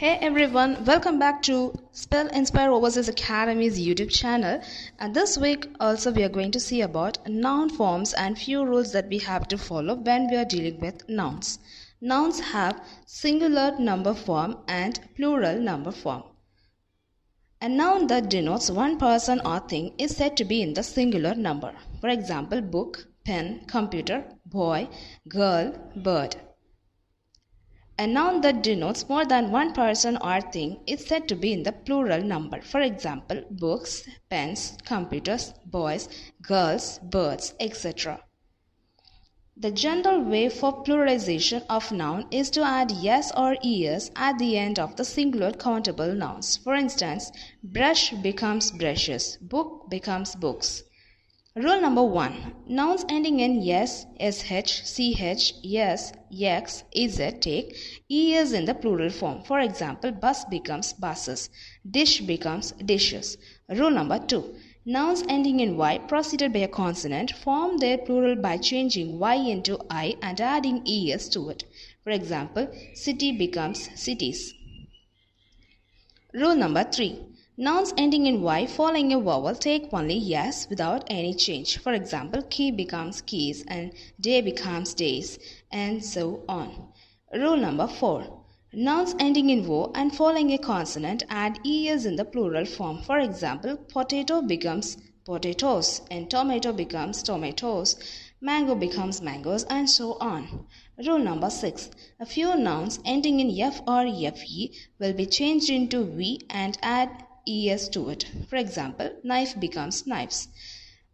Hey everyone, welcome back to Spell Inspire Overseas Academy's YouTube channel. And this week also we are going to see about noun forms and few rules that we have to follow when we are dealing with nouns. Nouns have singular number form and plural number form. A noun that denotes one person or thing is said to be in the singular number. For example, book, pen, computer, boy, girl, bird. A noun that denotes more than one person or thing is said to be in the plural number. For example, books, pens, computers, boys, girls, birds, etc. The general way for pluralization of noun is to add yes or es at the end of the singular countable nouns. For instance, brush becomes brushes, book becomes books. Rule number 1. Nouns ending in yes, sh, ch, yes, x, ez take es in the plural form. For example, bus becomes buses, dish becomes dishes. Rule number 2. Nouns ending in y preceded by a consonant form their plural by changing y into I and adding es to it. For example, city becomes cities. Rule number 3. Nouns ending in y following a vowel take only yes without any change. For example, key becomes keys and day becomes days, and so on. Rule number 4. Nouns ending in o and following a consonant add es in the plural form. For example, potato becomes potatoes and tomato becomes tomatoes. Mango becomes mangoes, and so on. Rule number 6. A few nouns ending in f or fe will be changed into v and add es to it. For example, knife becomes knives.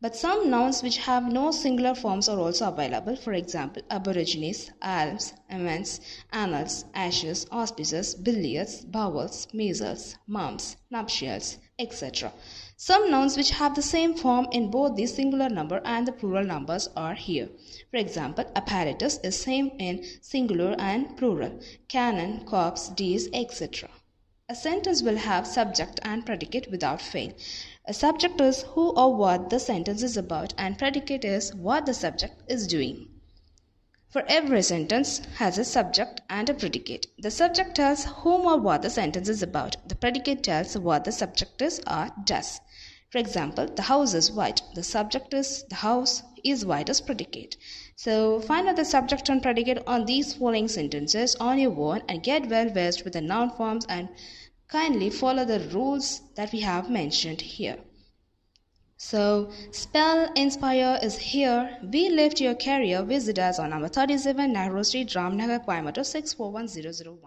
But some nouns which have no singular forms are also available. For example, aborigines, alms, amends, annals, ashes, auspices, billiards, bowels, measles, mumps, nuptials, etc. Some nouns which have the same form in both the singular number and the plural numbers are here. For example, apparatus is same in singular and plural. Cannon, corpse, deeds, etc. A sentence will have subject and predicate without fail. A subject is who or what the sentence is about, and predicate is what the subject is doing. For every sentence has a subject and a predicate. The subject tells whom or what the sentence is about. The predicate tells what the subject is or does. For example, the house is white. The subject is the house is white as predicate. So find out the subject and predicate on these following sentences on your own and get well versed with the noun forms, and kindly follow the rules that we have mentioned here. So, Spell Inspire is here. We lift your career. Visit us on number 37 Nehru Street, Ramnagar, Coimbatore 64101.